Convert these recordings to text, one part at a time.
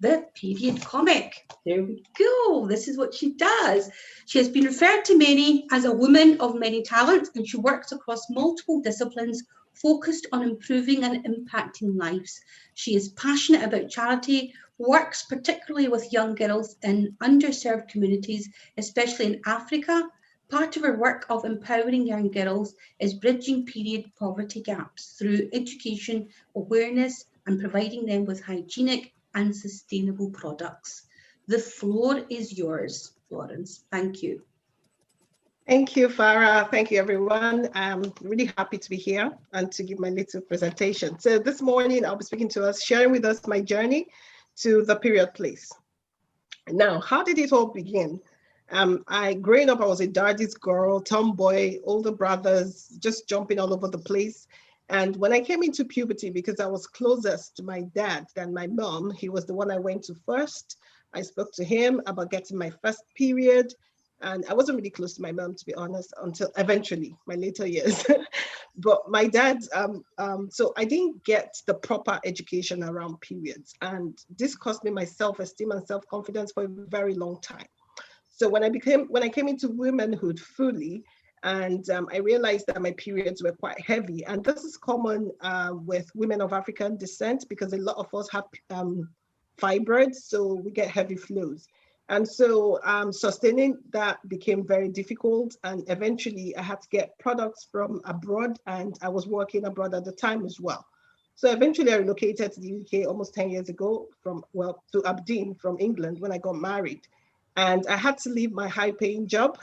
The period comic. There we go. This is what she does. She has been referred to many as a woman of many talents, and she works across multiple disciplines focused on improving and impacting lives. She is passionate about charity, works particularly with young girls in underserved communities, especially in Africa. Part of her work of empowering young girls is bridging period poverty gaps through education, awareness, and providing them with hygienic and sustainable products. The floor is yours, Florence. Thank you. Thank you, Farah. Thank you, everyone. I'm really happy to be here and to give my little presentation. So this morning, I'll be speaking to us, sharing with us my journey to the period place. Now, how did it all begin? Growing up, I was a daddy's girl, tomboy, older brothers, just jumping all over the place. And when I came into puberty, because I was closest to my dad than my mom, he was the one I went to first. I spoke to him about getting my first period. And I wasn't really close to my mom, to be honest, until eventually my later years. But my dad, so I didn't get the proper education around periods. And this cost me my self-esteem and self-confidence for a very long time. So when I came into womanhood fully, and I realized that my periods were quite heavy. And this is common with women of African descent because a lot of us have fibroids, so we get heavy flows. And so sustaining that became very difficult. And eventually I had to get products from abroad, and I was working abroad at the time as well. So eventually I relocated to the UK almost 10 years ago to Aberdeen from England when I got married. And I had to leave my high paying job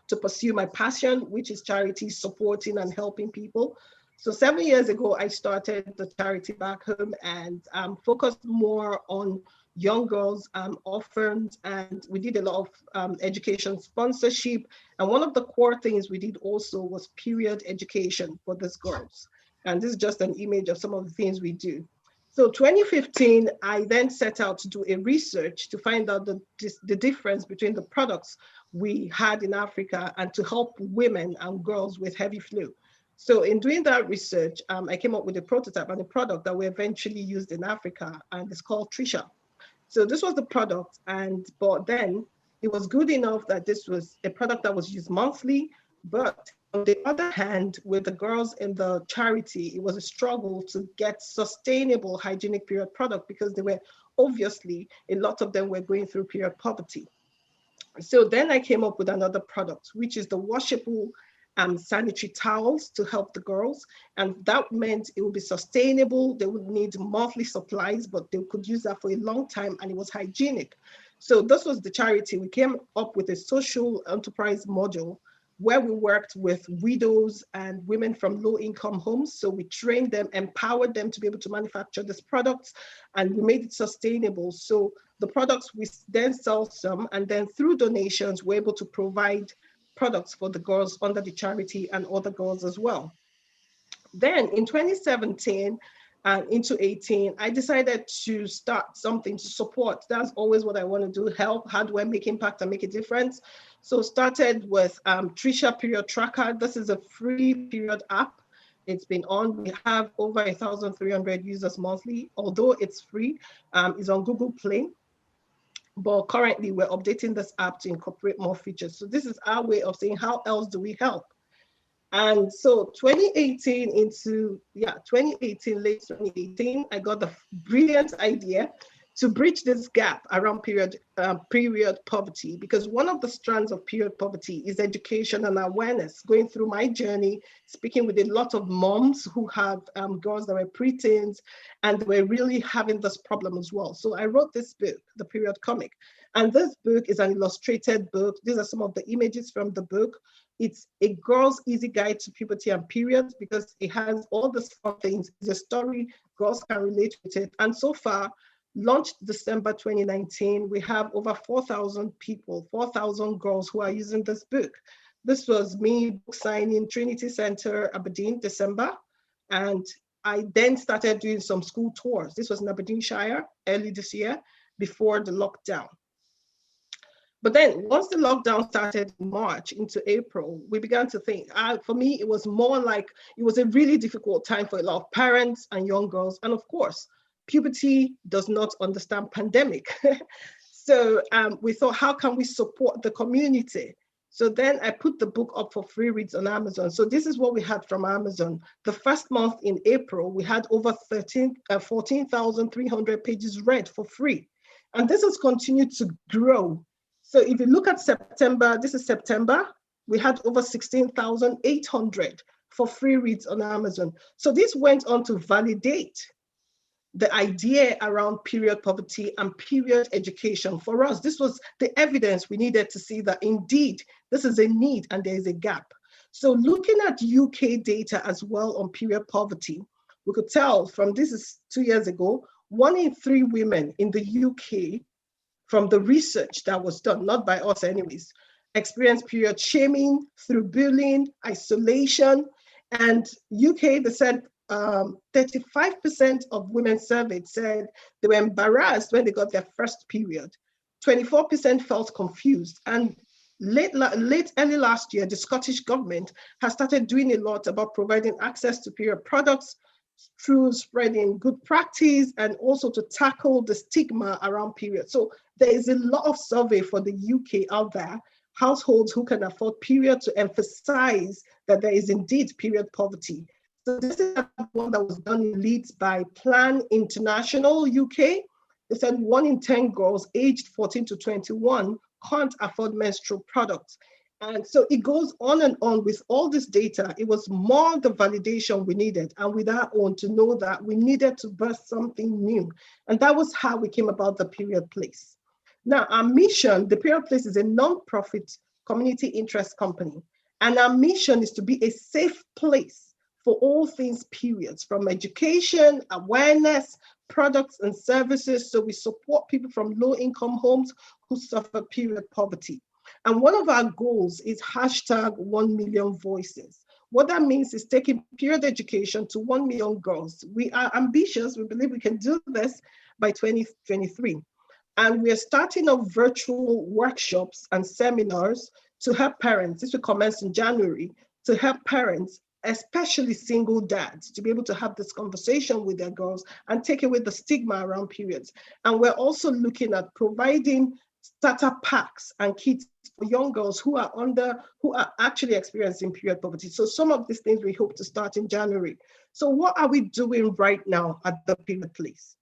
to pursue my passion, which is charity, supporting and helping people. So 7 years ago, I started the charity back home and focused more on young girls, orphans, and we did a lot of education sponsorship. And one of the core things we did also was period education for these girls. And this is just an image of some of the things we do. So 2015, I then set out to do a research to find out the difference between the products we had in Africa and to help women and girls with heavy flu. So in doing that research, I came up with a prototype and a product that we eventually used in Africa, and it's called Trisha. So this was the product, but then it was good enough that this was a product that was used monthly, but on the other hand, with the girls in the charity, it was a struggle to get sustainable hygienic period product because they were obviously, a lot of them were going through period poverty. So then I came up with another product, which is the washable sanitary towels to help the girls. And that meant it would be sustainable. They would need monthly supplies, but they could use that for a long time, and it was hygienic. So this was the charity. We came up with a social enterprise model where we worked with widows and women from low-income homes. So we trained them, empowered them to be able to manufacture these products, and we made it sustainable. So the products, we then sell some, and then through donations, we're able to provide products for the girls under the charity and other girls as well. Then in 2017 and into 18, I decided to start something to support. That's always what I want to do, help. How do I make impact and make a difference? So started with Trisha Period Tracker. This is a free period app. It's been on. We have over 1,300 users monthly, although it's free. It's on Google Play. But currently we're updating this app to incorporate more features. So this is our way of saying, how else do we help? And so 2018, late 2018, I got the brilliant idea to bridge this gap around period poverty, because one of the strands of period poverty is education and awareness. Going through my journey, speaking with a lot of moms who have girls that were preteens, and were really having this problem as well. So I wrote this book, The Period Comic. And this book is an illustrated book. These are some of the images from the book. It's a girl's easy guide to puberty and periods because it has all these fun things. It's a story, girls can relate with it. And so far, launched December 2019, we have over 4,000 people, 4,000 girls who are using this book. This was me book signing Trinity Center, Aberdeen, December. And I then started doing some school tours. This was in Aberdeenshire early this year before the lockdown. But then once the lockdown started in March into April, we began to think, for me, it was more like, it was a really difficult time for a lot of parents and young girls. And of course, puberty does not understand pandemic. So we thought, how can we support the community? So then I put the book up for free reads on Amazon. So this is what we had from Amazon. The first month in April, we had over 14,300 pages read for free. And this has continued to grow. So if you look at September, this is September, we had over 16,800 for free reads on Amazon. So this went on to validate the idea around period poverty and period education. For us, this was the evidence we needed to see that indeed this is a need and there is a gap. So looking at UK data as well on period poverty, we could tell from, this is 2 years ago, 1 in 3 women in the UK, from the research that was done, not by us anyways, experienced period shaming through bullying, isolation. And UK, they said 35% of women surveyed said they were embarrassed when they got their first period. 24% felt confused. And early last year, the Scottish government has started doing a lot about providing access to period products through spreading good practice and also to tackle the stigma around periods. So there is a lot of survey for the UK out there, households who can afford period, to emphasize that there is indeed period poverty. So this is one that was done in Leeds by Plan International UK. They said 1 in 10 girls aged 14 to 21 can't afford menstrual products. And so it goes on and on with all this data. It was more the validation we needed, and with our own, to know that we needed to birth something new. And that was how we came about the Period Place. Now, our mission, the Period Place is a non-profit community interest company. And our mission is to be a safe place for all things periods, from education, awareness, products and services. So we support people from low-income homes who suffer period poverty. And one of our goals is #1 million voices. What that means is taking period education to 1 million girls. We are ambitious. We believe we can do this by 2023. And we are starting up virtual workshops and seminars to help parents. This will commence in January, to help parents, especially single dads, to be able to have this conversation with their girls and take away the stigma around periods. And we're also looking at providing starter packs and kits for young girls who are actually experiencing period poverty. So some of these things we hope to start in January. So what are we doing right now at the Period Place?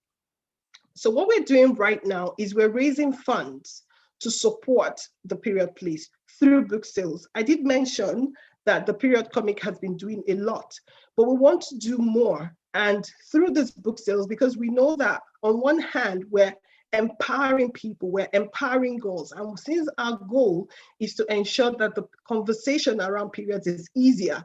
So what we're doing right now is we're raising funds to support the Period Place through book sales. I did mention that the Period Comic has been doing a lot, but we want to do more. And through this book sales, because we know that on one hand, we're empowering people, we're empowering girls. And since our goal is to ensure that the conversation around periods is easier,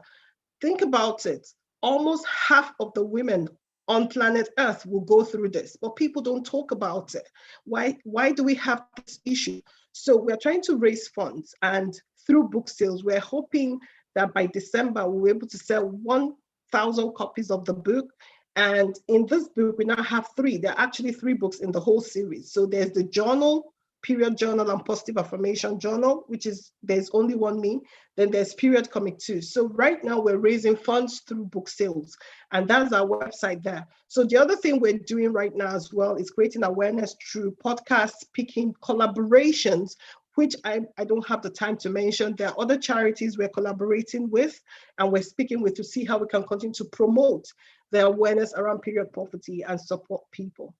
think about it. Almost half of the women on planet Earth will go through this, but people don't talk about it. Why do we have this issue? So we're trying to raise funds, and through book sales, we're hoping that by December, we'll be able to sell 1,000 copies of the book. And in this book, we now have 3. There are actually 3 books in the whole series. So there's the journal, period journal, and positive affirmation journal, which is, there's only one me. Then there's Period Comic too. So right now we're raising funds through book sales, and that's our website there. So the other thing we're doing right now as well is creating awareness through podcasts, speaking, collaborations, which I don't have the time to mention. There are other charities we're collaborating with and we're speaking with to see how we can continue to promote the awareness around period poverty and support people.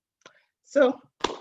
So